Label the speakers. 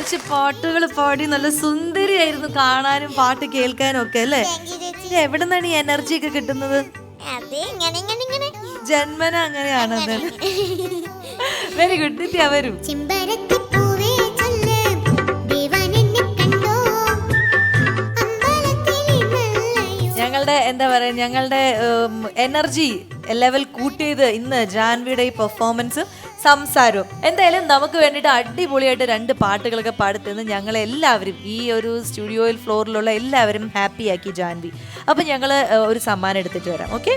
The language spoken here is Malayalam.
Speaker 1: കുറച്ച് പാട്ടുകൾ പാടി നല്ല സുന്ദരിയായിരുന്നു കാണാനും പാട്ട് കേൾക്കാനും ഒക്കെ അല്ലേ? എവിടെ നിന്നാണ് ഈ എനർജി ഒക്കെ കിട്ടുന്നത്? ജന്മന അങ്ങനെയാണോ? Very good. നിത്യ വരും. ഞങ്ങളുടെ എന്താ പറയാ, ഞങ്ങളുടെ എനർജി ലെവൽ കൂട്ടിയത് ഇന്ന് ജാൻവിയുടെ ഈ പെർഫോമൻസും സംസാരവും. എന്തായാലും നമുക്ക് വേണ്ടിയിട്ട് അടിപൊളിയായിട്ട് 2 പാട്ടുകളൊക്കെ പാടുത്തുനിന്ന് ഞങ്ങളെല്ലാവരും ഈ ഒരു സ്റ്റുഡിയോയിൽ ഫ്ലോറിലുള്ള എല്ലാവരും ഹാപ്പി ആക്കി ജാൻവി. അപ്പം ഞങ്ങൾ ഒരു സമ്മാനം എടുത്തിട്ട് വരാം. ഓക്കെ?